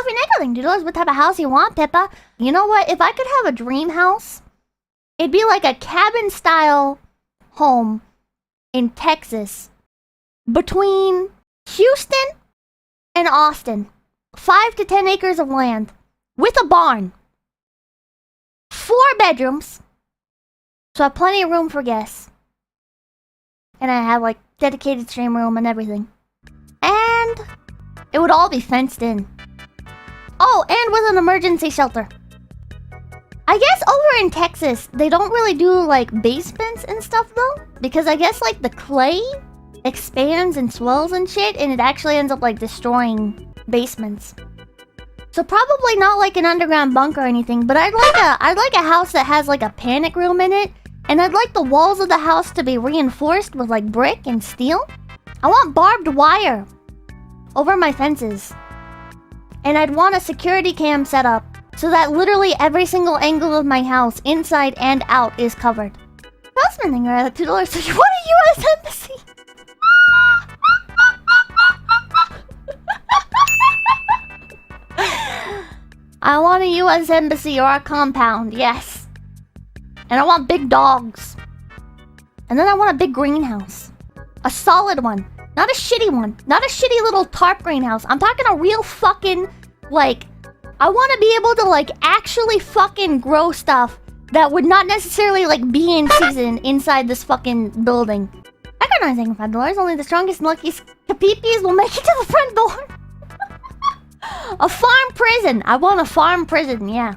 coffee nickel doodles. What type of house you want, Pippa? You know what? If I could have a dream house, it'd be like a cabin-style home in Texas between Houston and Austin. 5 to 10 acres of land with a barn. 4 bedrooms. So I have plenty of room for guests. And I have like dedicated stream room and everything. And it would all be fenced in. Oh, and with an emergency shelter. I guess over in Texas, they don't really do like basements and stuff though. Because I guess like the clay expands and swells and shit, and it actually ends up like destroying basements. So probably not like an underground bunker or anything, but I'd like a house that has like a panic room in it, and I'd like the walls of the house to be reinforced with like brick and steel. I want barbed wire over my fences. And I'd want a security cam set up so that literally every single angle of my house, inside and out, is covered. I was spending around $2 so you want a US embassy? I want a US embassy or a compound, yes. And I want big dogs. And then I want a big greenhouse. A solid one. Not a shitty one. Not a shitty little tarp greenhouse. I'm talking a real fucking, like... I want to be able to, like, actually fucking grow stuff that would not necessarily, like, be in season inside this fucking building. Recognizing $5, only the strongest and luckiest capipis will make it to the front door. A farm prison. I want a farm prison, yeah.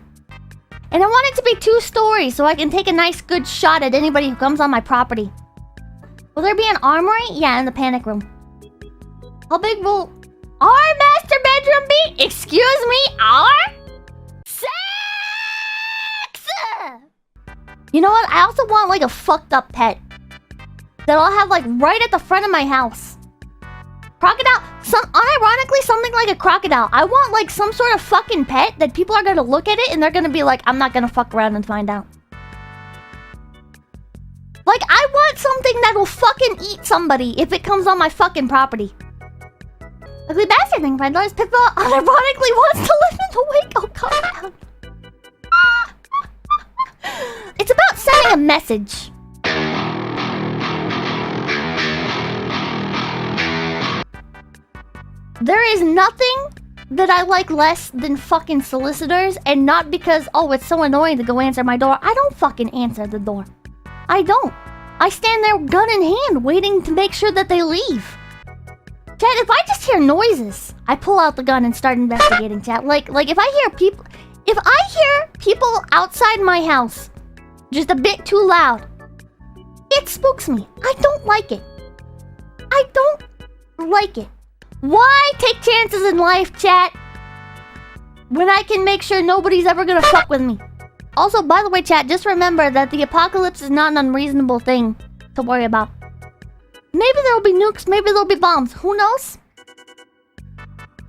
And I want it to be 2 stories so I can take a nice good shot at anybody who comes on my property. Will there be an armory? Yeah, in the panic room. How big will our master bedroom be? Excuse me, our? Sex! You know what? I also want like a fucked up pet that I'll have like right at the front of my house. Crocodile. Unironically, something like a crocodile. I want like some sort of fucking pet that people are gonna look at it and they're gonna be like, I'm not gonna fuck around and find out. Like, I want something that will fucking eat somebody if it comes on my fucking property. Ugly bastard thing, $5. Pippa unironically wants to live in the Waco compound. It's about sending a message. There is nothing that I like less than fucking solicitors, and not because, oh, it's so annoying to go answer my door. I don't fucking answer the door. I don't. I stand there gun in hand waiting to make sure that they leave. Chat, if I just hear noises, I pull out the gun and start investigating, chat. Like if I hear people outside my house just a bit too loud, it spooks me. I don't like it. I don't like it. Why take chances in life, chat, when I can make sure nobody's ever gonna fuck with me? Also, by the way, chat, just remember that the apocalypse is not an unreasonable thing to worry about. Maybe there'll be nukes, maybe there'll be bombs, who knows?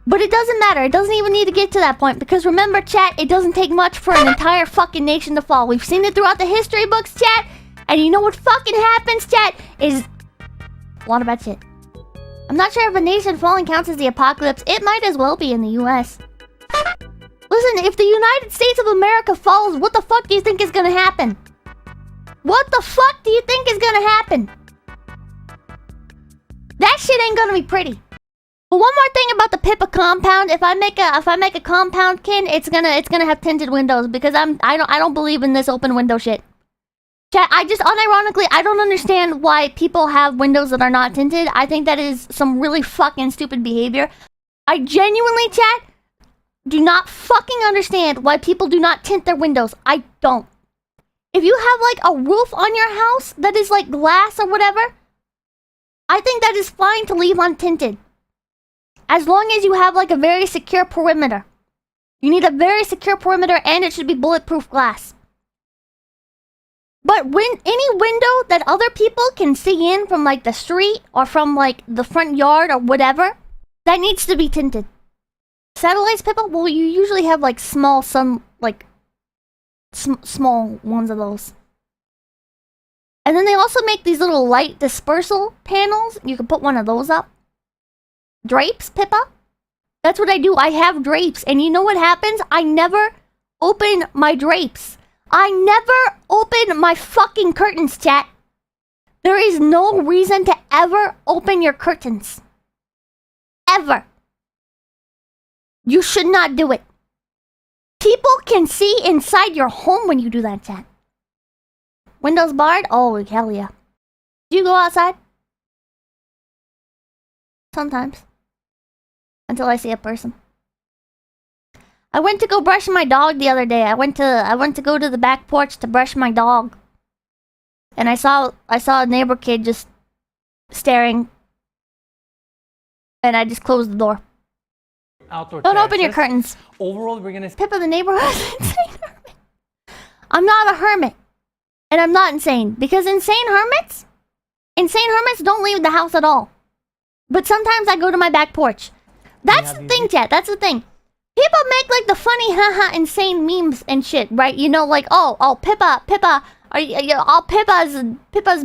But it doesn't matter, it doesn't even need to get to that point, because remember, chat, it doesn't take much for an entire fucking nation to fall. We've seen it throughout the history books, chat, and you know what fucking happens, chat, is a lot of bad shit. I'm not sure if a nation falling counts as the apocalypse. It might as well be in the US. Listen, if the United States of America falls, what the fuck do you think is gonna happen? What the fuck do you think is gonna happen? That shit ain't gonna be pretty. But one more thing about the Pippa compound, if I make a compound kin, it's gonna have tinted windows because I don't believe in this open window shit. Chat, I just unironically, I don't understand why people have windows that are not tinted. I think that is some really fucking stupid behavior. I genuinely, chat, do not fucking understand why people do not tint their windows. I don't. If you have like a roof on your house that is like glass or whatever, I think that is fine to leave untinted. As long as you have like a very secure perimeter. You need a very secure perimeter and it should be bulletproof glass. But when any window that other people can see in from like the street or from like the front yard or whatever, that needs to be tinted. Satellites, Pippa? Well, you usually have like small small ones of those. And then they also make these little light dispersal panels. You can put one of those up. Drapes, Pippa? That's what I do. I have drapes. And you know what happens? I never open my drapes. I never open my fucking curtains, chat. There is no reason to ever open your curtains. Ever. You should not do it. People can see inside your home when you do that, chat. Windows barred? Oh, hell yeah. Do you go outside? Sometimes. Until I see a person. I went to go brush my dog the other day. I went to go to the back porch to brush my dog. And I saw a neighbor kid just staring. And I just closed the door. Outdoor Don't open your curtains. Overall, we're gonna... Pippa the neighborhood insane hermit. I'm not a hermit. And I'm not insane. Because insane hermits don't leave the house at all. But sometimes I go to my back porch. That's the thing, chat. That's the thing. People make like the funny haha insane memes and shit, right? You know, like, oh, Pippa, Pippa's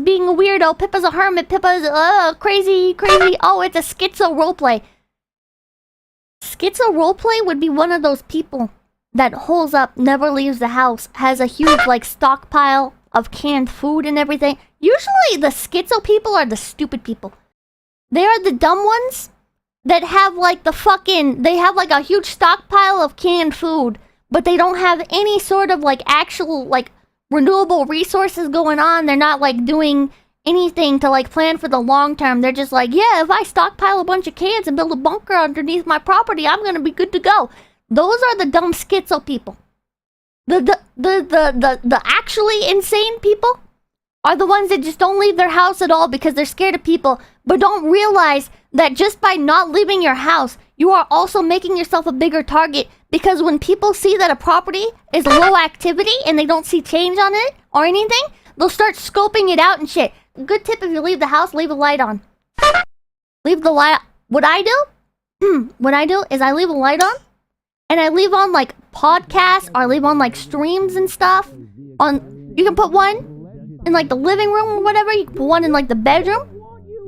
being a weirdo, Pippa's a hermit, Pippa's crazy. Oh, it's a schizo roleplay. Schizo roleplay would be one of those people that holes up, never leaves the house, has a huge like stockpile of canned food and everything. Usually the schizo people are the stupid people. They are the dumb ones that have like they have like a huge stockpile of canned food, but they don't have any sort of like actual like renewable resources going on. They're not like doing anything to like plan for the long term. They're just like, yeah, if I stockpile a bunch of cans and build a bunker underneath my property, I'm gonna be good to go. Those are the dumb schizo people. The actually insane people are the ones that just don't leave their house at all because they're scared of people, but don't realize that just by not leaving your house, you are also making yourself a bigger target, because when people see that a property is low activity and they don't see change on it or anything, they'll start scoping it out and shit. Good tip: if you leave the house, leave a light on. Leave the light. What I do is I leave a light on, and I leave on like podcasts, or I leave on like streams and stuff. You can put one in like the living room or whatever. You can put one in like the bedroom.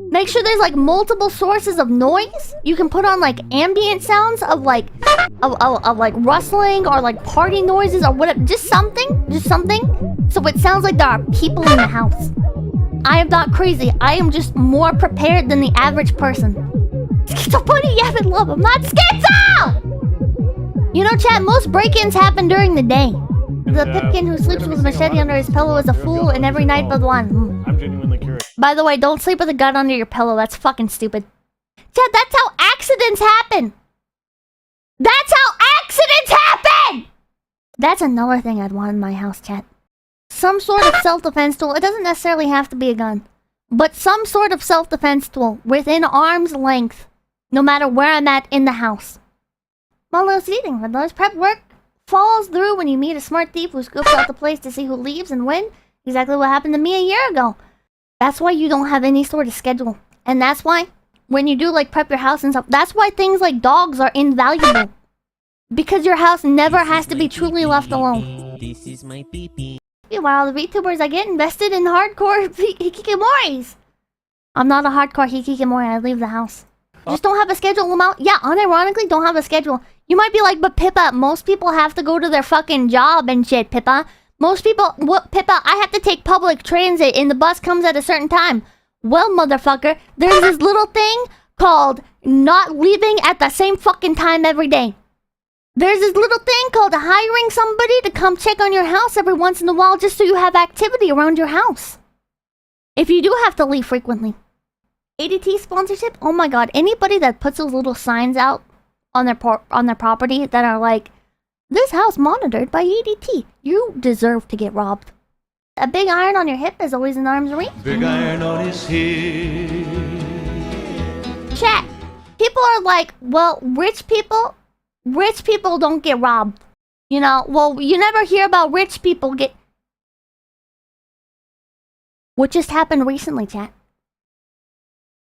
Make sure there's like multiple sources of noise. You can put on like ambient sounds of like rustling or like party noises or whatever. Just something. So it sounds like there are people in the house. I am not crazy. I am just more prepared than the average person. Schizophrenia, yeah, I love. I'm not schizo! You know, chat, most break-ins happen during the day. The Pipkin who sleeps with a machete under his pillow is a fool, and every night but one. I'm genuinely curious. By the way, don't sleep with a gun under your pillow. That's fucking stupid. Chat, that's how accidents happen. That's how accidents happen! That's another thing I'd want in my house, chat. Some sort of self-defense tool. It doesn't necessarily have to be a gun. But some sort of self-defense tool within arm's length, no matter where I'm at in the house. Molo's eating. For those prep work falls through when you meet a smart thief who scoops out the place to see who leaves and when. Exactly what happened to me a year ago. That's why you don't have any sort of schedule. And that's why when you do like prep your house and stuff, that's why things like dogs are invaluable. Because your house never has to be truly left alone. This is my pee-pee. While the VTubers I get invested in hardcore hikikomoris. I'm not a hardcore hikikomori. I leave the house. Just don't have a schedule amount. Yeah, unironically, don't have a schedule. You might be like, but Pippa, most people have to go to their fucking job and shit, Pippa. Most people, what, Pippa, I have to take public transit and the bus comes at a certain time. Well, motherfucker, there's this little thing called not leaving at the same fucking time every day. There's this little thing called hiring somebody to come check on your house every once in a while just so you have activity around your house. If you do have to leave frequently. ADT sponsorship? Oh my god, anybody that puts those little signs out on their property that are like, this house monitored by ADT. You deserve to get robbed. A big iron on your hip is always in arm's reach. Big iron on his hip. Chat. People are like, well, rich people don't get robbed. You know, well, you never hear about rich people get... What just happened recently, chat?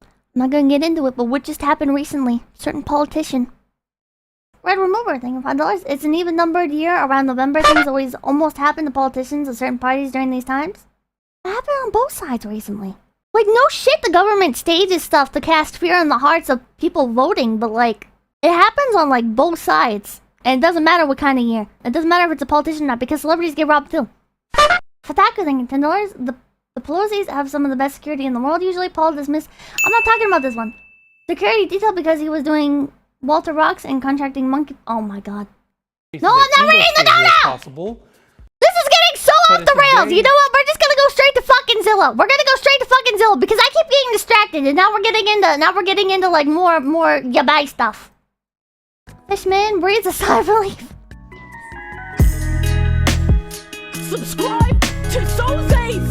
I'm not gonna get into it, but what just happened recently? Certain politician. Red remover thing, $5. It's an even numbered year. Around November, things always almost happen to politicians of certain parties during these times. It happened on both sides recently. Like, no shit, the government stages stuff to cast fear in the hearts of people voting, but like, It happens on like both sides. And it doesn't matter what kind of year. It doesn't matter if it's a politician or not, because celebrities get robbed too. For that good thing, $10, the Pelosi's have some of the best security in the world. Usually Paul dismissed. I'm not talking about this one. Security detail because he was doing Walter Rocks and contracting monkey. Oh my god. No, I'm not reading the note out! Possible. This is getting so off the rails. You know what? We're just gonna go straight to fucking Zillow. We're gonna go straight to fucking Zillow because I keep getting distracted, and now we're getting into like more yabai stuff. Fishman breathes a sigh of relief. Subscribe to Soze's